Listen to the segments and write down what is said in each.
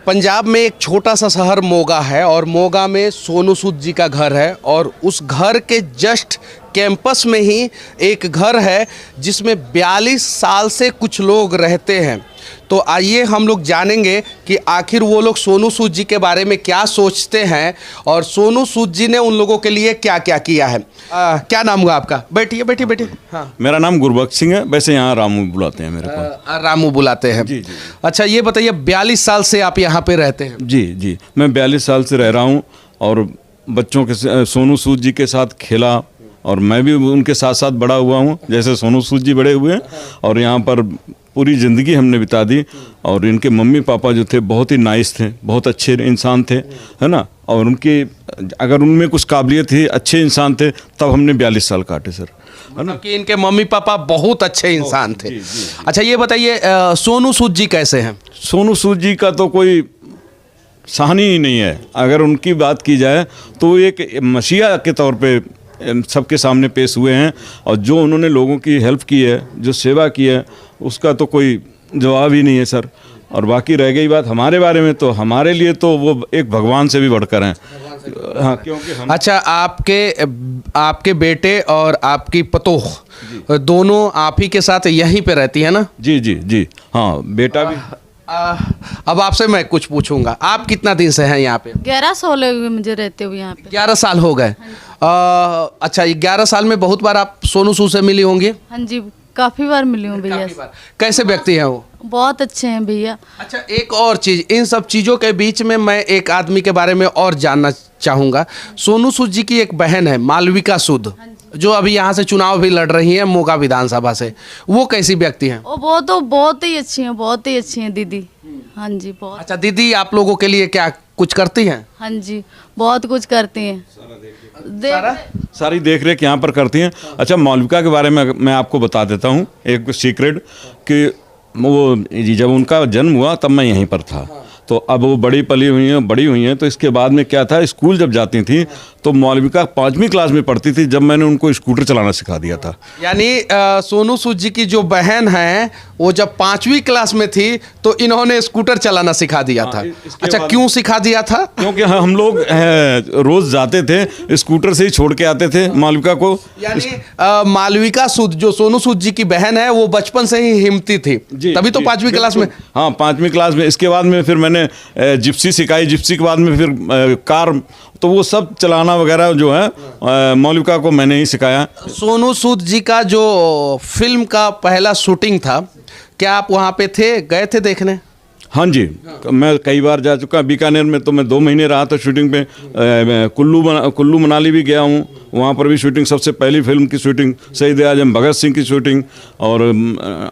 पंजाब में एक छोटा सा शहर मोगा है और मोगा में सोनू सूद जी का घर है और उस घर के जस्ट कैंपस में ही एक घर है जिसमें 42 साल से कुछ लोग रहते हैं। तो आइए हम लोग जानेंगे कि आखिर वो लोग सोनू सूद जी के बारे में क्या सोचते हैं और सोनू सूद जी ने उन लोगों के लिए क्या क्या किया है। क्या नाम हुआ आपका? बैठिए बैठिए बैठिए। हाँ, मेरा नाम गुरबख्श सिंह है, वैसे यहाँ रामू बुलाते हैं मेरे को। रामू बुलाते हैं जी जी। अच्छा ये बताइए 42 साल से आप यहाँ पे रहते हैं? जी जी, मैं 42 साल से रह रहा हूँ और बच्चों के सोनू सूद जी के साथ खेला और मैं भी उनके साथ साथ बड़ा हुआ हूँ जैसे सोनू सूद जी बड़े हुए हैं। और यहाँ पर पूरी ज़िंदगी हमने बिता दी और इनके मम्मी पापा जो थे बहुत ही नाइस थे, बहुत अच्छे इंसान थे, है ना। और उनकी अगर उनमें कुछ काबिलियत थी, अच्छे इंसान थे, तब हमने 42 साल काटे सर, है ना। कि इनके मम्मी पापा बहुत अच्छे इंसान थे। जी, जी। अच्छा ये बताइए सोनू सूद जी कैसे हैं? सोनू सूद जी का तो कोई सहानी ही नहीं है। अगर उनकी बात की जाए तो एक मसीहा के तौर पे सबके सामने पेश हुए हैं और जो उन्होंने लोगों की हेल्प की है, जो सेवा की है, उसका तो कोई जवाब ही नहीं है सर। और बाकी रह गई बात हमारे बारे में, तो हमारे लिए तो वो एक भगवान से भी बढ़कर हैं। हाँ, क्योंकि हम अच्छा आपके बेटे और आपकी पतोह दोनों आप ही के साथ यहीं पे रहती है ना? जी जी जी, हाँ बेटा भी। अब आपसे मैं कुछ पूछूंगा, आप कितना दिन से हैं यहाँ पे? 11 साल हो गए मुझे रहते हुए यहाँ पे। 11 साल हो गए। अच्छा ये 11 साल में बहुत बार आप सोनू सूद से मिली होंगी? हाँ जी, काफ़ी बार मिली हूँ भैया। काफी बार। कैसे व्यक्ति हैं वो? बहुत अच्छे हैं भैया। अच्छा एक और चीज़, इन सब चीज़ों के बीच में मैं एक आदमी के बारे में और जानना चाहूँगा। सोनू सूद जी की एक बहन है मालविका सूद, जो अभी यहाँ से चुनाव भी लड़ रही है मोगा विधानसभा से। वो कैसी व्यक्ति हैं? वो तो बहुत ही अच्छी हैं, बहुत ही अच्छी हैं दीदी। हाँ जी बहुत। अच्छा दीदी आप लोगों के लिए क्या कुछ करती हैं? हाँ जी बहुत कुछ करती हैं। सारी देख रेख यहाँ पर करती हैं। अच्छा मालविका के बारे में मैं आपको बता देता हूँ एक सीक्रेट कि वो जब उनका जन्म हुआ तब मैं यहीं पर था। तो अब वो बड़ी पली हुई हैं, बड़ी हुई हैं। तो इसके बाद में क्या था, स्कूल जब जाती थी तो मालविका 5वीं क्लास में पढ़ती थी जब मैंने उनको स्कूटर चलाना सिखा दिया था। यानी सोनू सूद जी की जो बहन है वो जब 5वीं क्लास में थी तो इन्होंने स्कूटर चलाना सिखा दिया था। अच्छा क्यों सिखा दिया था? क्योंकि हम लोग रोज जाते थे, स्कूटर से ही छोड़ के आते थे मालविका को। यानी मालविका सूद जो सोनू सूद जी की बहन है वो बचपन से ही हिम्मती थी, तभी तो 5वीं क्लास में। हाँ 5वीं क्लास में। इसके बाद में फिर मैंने जिप्सी सिखाई, जिप्सी के बाद में फिर कार, तो वो सब चलाना वगैरह जो है मालविका को मैंने ही सिखाया। सोनू सूद जी का जो फिल्म का पहला शूटिंग था, क्या आप वहाँ पे थे, गए थे देखने? हाँ जी, मैं कई बार जा चुका। बीकानेर में तो मैं 2 महीने रहा था शूटिंग पे। कुल्लू मनाली भी गया हूँ, वहाँ पर भी शूटिंग, सबसे पहली फिल्म की शूटिंग, शहीद आजम भगत सिंह की शूटिंग, और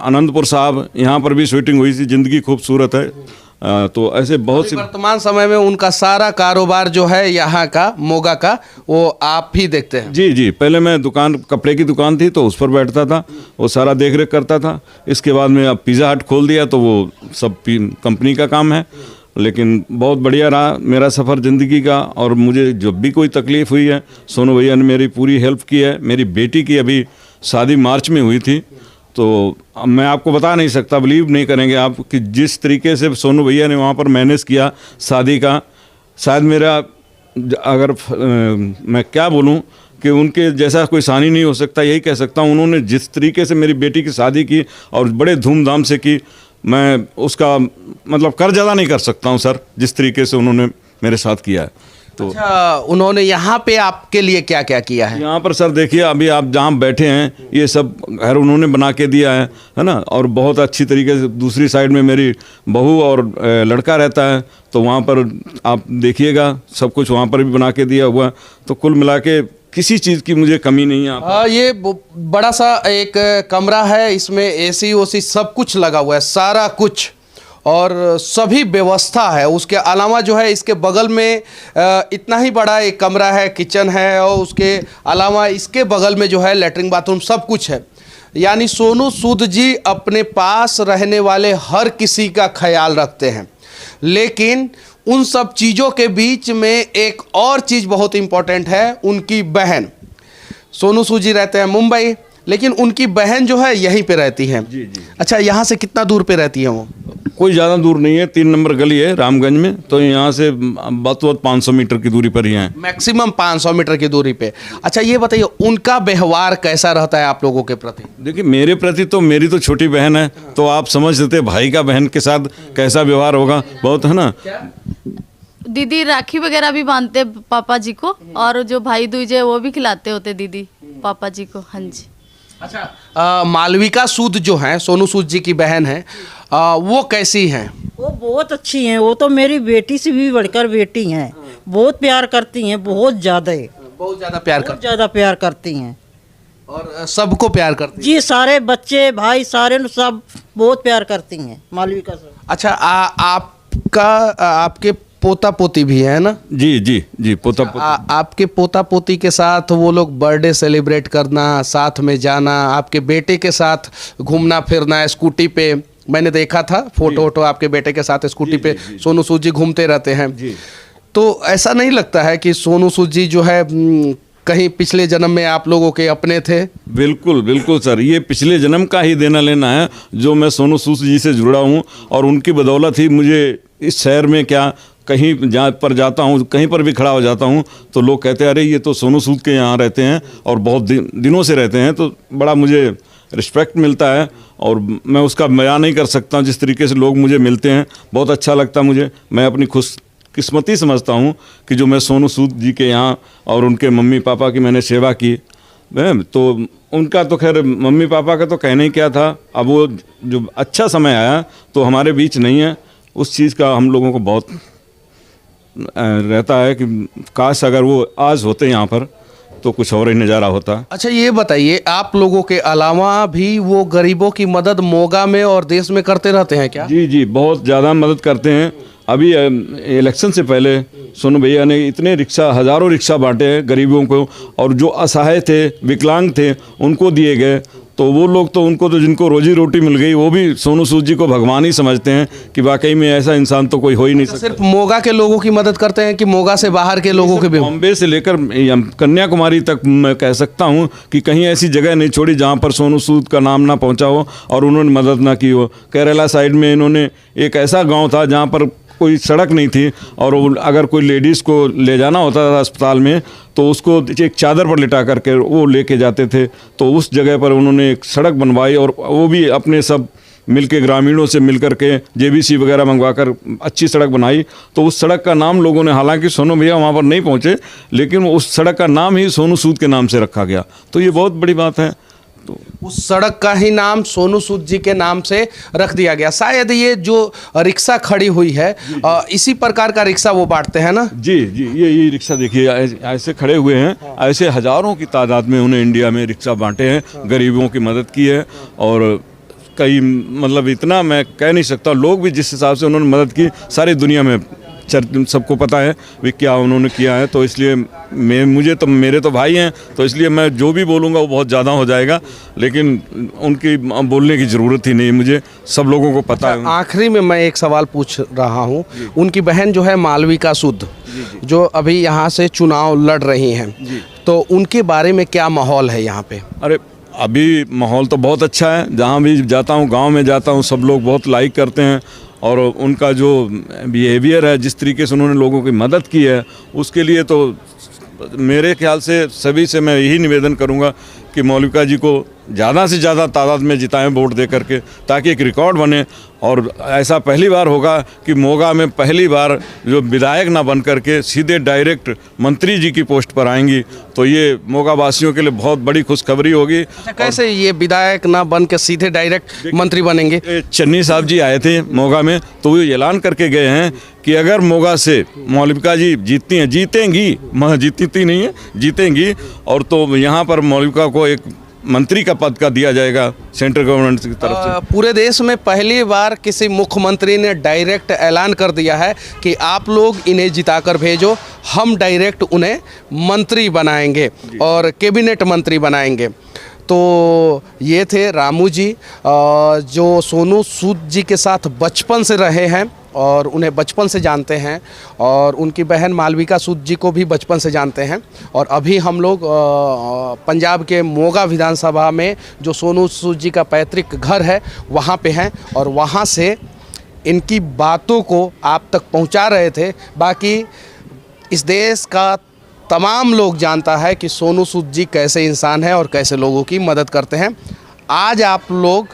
आनंदपुर साहब यहाँ पर भी शूटिंग हुई थी। ज़िंदगी खूबसूरत है। तो ऐसे बहुत सी। वर्तमान समय में उनका सारा कारोबार जो है यहाँ का मोगा का वो आप ही देखते हैं? जी जी, पहले मैं दुकान, कपड़े की दुकान थी तो उस पर बैठता था, वो सारा देख रेख करता था। इसके बाद में अब पिज़्ज़ा हट खोल दिया तो वो सब कंपनी का काम है। लेकिन बहुत बढ़िया रहा मेरा सफ़र ज़िंदगी का। और मुझे जब भी कोई तकलीफ़ हुई है, सोनू भैया ने मेरी पूरी हेल्प की है। मेरी बेटी की अभी शादी मार्च में हुई थी, तो मैं आपको बता नहीं सकता, बिलीव नहीं करेंगे आप, कि जिस तरीके से सोनू भैया ने वहाँ पर मैनेज किया शादी का, शायद मेरा, अगर मैं क्या बोलूँ कि उनके जैसा कोई सानी नहीं हो सकता, यही कह सकता हूँ। उन्होंने जिस तरीके से मेरी बेटी की शादी की और बड़े धूमधाम से की, मैं उसका मतलब कर्ज अदा नहीं कर सकता हूँ सर, जिस तरीके से उन्होंने मेरे साथ किया है। तो अच्छा उन्होंने यहाँ पे आपके लिए क्या क्या किया है? यहाँ पर सर देखिए, अभी आप जहाँ बैठे हैं ये सब घर उन्होंने बना के दिया है ना। और बहुत अच्छी तरीके से दूसरी साइड में मेरी बहू और लड़का रहता है, तो वहाँ पर आप देखिएगा सब कुछ वहाँ पर भी बना के दिया हुआ है। तो कुल मिला के किसी चीज़ की मुझे कमी नहीं है। हाँ ये बड़ा सा एक कमरा है, इसमें एसी ओसी सब कुछ लगा हुआ है, सारा कुछ, और सभी व्यवस्था है। उसके अलावा जो है इसके बगल में इतना ही बड़ा एक कमरा है, किचन है, और उसके अलावा इसके बगल में जो है लेटरिन बाथरूम सब कुछ है। यानी सोनू सूद जी अपने पास रहने वाले हर किसी का ख्याल रखते हैं। लेकिन उन सब चीज़ों के बीच में एक और चीज़ बहुत इम्पोर्टेंट है, उनकी बहन। सोनू सूद जी रहते हैं मुंबई, लेकिन उनकी बहन जो है यहीं पे रहती है। जी जी। अच्छा, यहाँ से कितना दूर पे रहती है वो? कोई ज़्यादा दूर नहीं है, 3 नंबर गली है रामगंज में, तो यहाँ से बहुत 500 मीटर की दूरी पर ही हैं। मैक्सिमम 500 मीटर की दूरी पे। अच्छा, ये बताइए उनका व्यवहार कैसा रहता है आप लोगों के प्रति? देखिए, मेरे प्रति तो, मेरी तो छोटी बहन है, तो आप समझ सकते हैं भाई का बहन के साथ कैसा व्यवहार होगा, बहुत, है ना। दीदी राखी वगैरह भी बांधते पापा जी को, और जो भाई दूज है वो भी खिलाते होते दीदी पापा जी को। हाँ जी। अच्छा, मालविका सूद जो है, सोनू सूद जी की बहन है, वो कैसी हैं? वो बहुत अच्छी हैं, वो तो मेरी बेटी से भी बढ़कर बेटी हैं। बहुत प्यार करती हैं, बहुत ज़्यादा बहुत ज़्यादा प्यार करती हैं और सबको प्यार करती हैं। जी, सारे बच्चे भाई सारे सब बहुत प्यार करती हैं मालविका से। अच्छा, आपके पोता पोती भी है ना? जी जी जी, पोता पोती। आपके पोता पोती के साथ वो लोग बर्थडे सेलिब्रेट करना, साथ में जाना, आपके बेटे के साथ घूमना फिरना स्कूटी पे, मैंने देखा था फोटो वोटो आपके बेटे के साथ स्कूटी पे सोनू सूद जी घूमते रहते हैं। तो ऐसा नहीं लगता है कि सोनू सूद जी जो है कहीं पिछले जन्म में आप लोगों के अपने थे? बिल्कुल बिल्कुल सर, ये पिछले जन्म का ही देना लेना है जो मैं सोनू सूद जी से जुड़ा हूँ, और उनकी बदौलत ही मुझे इस शहर में क्या, कहीं जहाँ पर जाता हूँ, कहीं पर भी खड़ा हो जाता हूँ तो लोग कहते हैं अरे ये तो सोनू सूद के यहाँ रहते हैं और बहुत दिनों से रहते हैं, तो बड़ा मुझे रिस्पेक्ट मिलता है और मैं उसका बयान नहीं कर सकता जिस तरीके से लोग मुझे मिलते हैं, बहुत अच्छा लगता है मुझे। मैं अपनी खुशकिस्मती समझता हूँ कि जो मैं सोनू सूद जी के यहाँ और उनके मम्मी पापा की मैंने सेवा की। तो उनका तो खैर मम्मी पापा का तो कहना ही क्या था, अब वो जो अच्छा समय आया तो हमारे बीच नहीं है, उस चीज़ का हम लोगों को बहुत रहता है कि काश अगर वो आज होते यहाँ पर तो कुछ और ही नज़ारा होता। अच्छा, ये बताइए आप लोगों के अलावा भी वो गरीबों की मदद मोगा में और देश में करते रहते हैं क्या? जी जी, बहुत ज़्यादा मदद करते हैं। अभी इलेक्शन से पहले सोनू भैया ने इतने रिक्शा, हज़ारों रिक्शा बांटे हैं गरीबों को, और जो असहाय थे, विकलांग थे, उनको दिए गए। तो वो लोग तो, उनको तो जिनको रोजी रोटी मिल गई, वो भी सोनू सूद जी को भगवान ही समझते हैं कि वाकई में ऐसा इंसान तो कोई हो ही नहीं सकता। सिर्फ मोगा के लोगों की मदद करते हैं कि मोगा से बाहर के लोगों के भी? बॉम्बे से लेकर कन्याकुमारी तक मैं कह सकता हूँ कि कहीं ऐसी जगह नहीं छोड़ी जहाँ पर सोनू सूद का नाम ना पहुँचा हो और उन्होंने मदद ना की हो। केरला साइड में इन्होंने, एक ऐसा गाँव था जहाँ पर कोई सड़क नहीं थी, और अगर कोई लेडीज़ को ले जाना होता था अस्पताल में तो उसको एक चादर पर लिटा करके वो लेके जाते थे। तो उस जगह पर उन्होंने एक सड़क बनवाई, और वो भी अपने सब मिलके, ग्रामीणों से मिलकर के जेबीसी वगैरह मंगवाकर अच्छी सड़क बनाई। तो उस सड़क का नाम लोगों ने, हालांकि सोनू भैया वहाँ पर नहीं पहुँचे, लेकिन उस सड़क का नाम ही सोनू सूद के नाम से रखा गया, तो ये बहुत बड़ी बात है। तो उस सड़क का ही नाम सोनू सूद जी के नाम से रख दिया गया। शायद ये जो रिक्शा खड़ी हुई है इसी प्रकार का रिक्शा वो बांटते हैं ना? जी जी, ये रिक्शा देखिए ऐसे खड़े हुए हैं, ऐसे हज़ारों की तादाद में उन्हें इंडिया में रिक्शा बांटे हैं, गरीबों की मदद की है। और कई, मतलब इतना मैं कह नहीं सकता, लोग भी जिस हिसाब से उन्होंने मदद की सारी दुनिया में सबको पता है भी क्या उन्होंने किया है। तो इसलिए मेरे तो भाई हैं, तो इसलिए मैं जो भी बोलूँगा वो बहुत ज़्यादा हो जाएगा, लेकिन उनकी बोलने की ज़रूरत ही नहीं, मुझे सब लोगों को पता है। आखिरी में मैं एक सवाल पूछ रहा हूँ, उनकी बहन जो है मालविका सूद, जो अभी यहाँ से चुनाव लड़ रही हैं, तो उनके बारे में क्या माहौल है यहाँ पे? अरे अभी माहौल तो बहुत अच्छा है, जहाँ भी जाता हूँ, गांव में जाता हूँ, सब लोग बहुत लाइक करते हैं, और उनका जो बिहेवियर है, जिस तरीके से उन्होंने लोगों की मदद की है, उसके लिए तो मेरे ख्याल से सभी से मैं यही निवेदन करूंगा कि मालविका जी को ज़्यादा से ज़्यादा तादाद में जिताएं वोट दे करके, ताकि एक रिकॉर्ड बने। और ऐसा पहली बार होगा कि मोगा में पहली बार जो विधायक ना बन करके सीधे डायरेक्ट मंत्री जी की पोस्ट पर आएंगी, तो ये मोगा वासियों के लिए बहुत बड़ी खुशखबरी होगी। कैसे ये विधायक ना बन के सीधे डायरेक्ट मंत्री बनेंगे? चन्नी साहब जी आए थे मोगा में, तो वो ऐलान करके गए हैं कि अगर मोगा से मालविका जी जीतती हैं, जीतती नहीं है, जीतेंगी, और तो यहाँ पर मालविका को एक मंत्री का पद का दिया जाएगा सेंट्रल गवर्नमेंट की तरफ से। पूरे देश में पहली बार किसी मुख्यमंत्री ने डायरेक्ट ऐलान कर दिया है कि आप लोग इन्हें जिताकर भेजो, हम डायरेक्ट उन्हें मंत्री बनाएंगे और कैबिनेट मंत्री बनाएंगे। तो ये थे रामू जी, जो सोनू सूद जी के साथ बचपन से रहे हैं और उन्हें बचपन से जानते हैं, और उनकी बहन मालविका सूद जी को भी बचपन से जानते हैं। और अभी हम लोग पंजाब के मोगा विधानसभा में जो सोनू सूद जी का पैतृक घर है वहाँ पे हैं, और वहाँ से इनकी बातों को आप तक पहुँचा रहे थे। बाकी इस देश का तमाम लोग जानता है कि सोनू सूद जी कैसे इंसान हैं और कैसे लोगों की मदद करते हैं। आज आप लोग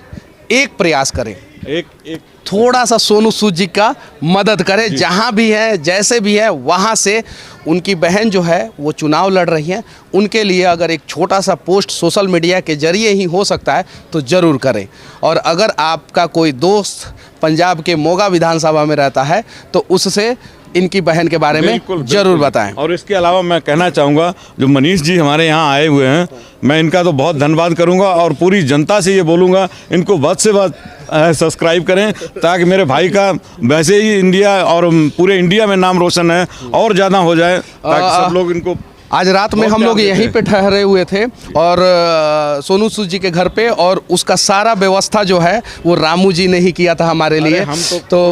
एक प्रयास करें, एक थोड़ा सा सोनू सूद जी का मदद करें, जहाँ भी है जैसे भी है वहाँ से। उनकी बहन जो है वो चुनाव लड़ रही हैं, उनके लिए अगर एक छोटा सा पोस्ट सोशल मीडिया के जरिए ही हो सकता है तो ज़रूर करें। और अगर आपका कोई दोस्त पंजाब के मोगा विधानसभा में रहता है तो उससे इनकी बहन के बारे में ज़रूर बताएं। और इसके अलावा मैं कहना चाहूँगा, जो मनीष जी हमारे यहाँ आए हुए हैं, मैं इनका तो बहुत धन्यवाद करूँगा, और पूरी जनता से ये बोलूँगा इनको ਵੱਧ से ਵੱਧ सब्सक्राइब करें, ताकि मेरे भाई का वैसे ही इंडिया और पूरे इंडिया में नाम रोशन है और ज़्यादा हो जाए, ताकि सब लोग इनको। आज रात में हम लोग यहीं पे ठहरे हुए थे और सोनू सूद जी के घर पे, और उसका सारा व्यवस्था जो है वो रामू जी ने ही किया था हमारे लिए। हम तो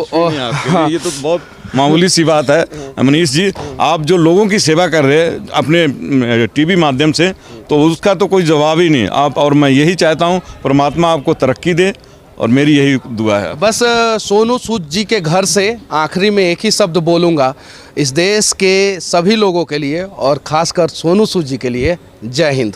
ये तो बहुत मामूली सी बात है मनीष जी, आप जो लोगों की सेवा कर रहे हैं अपने टीवी माध्यम से, तो उसका तो कोई जवाब ही नहीं आप। और मैं यही चाहता हूँ परमात्मा आपको तरक्की दे, और मेरी यही दुआ है। बस सोनू सूद जी के घर से आखिरी में एक ही शब्द बोलूँगा, इस देश के सभी लोगों के लिए और ख़ासकर सोनू सूद जी के लिए, जय हिंद।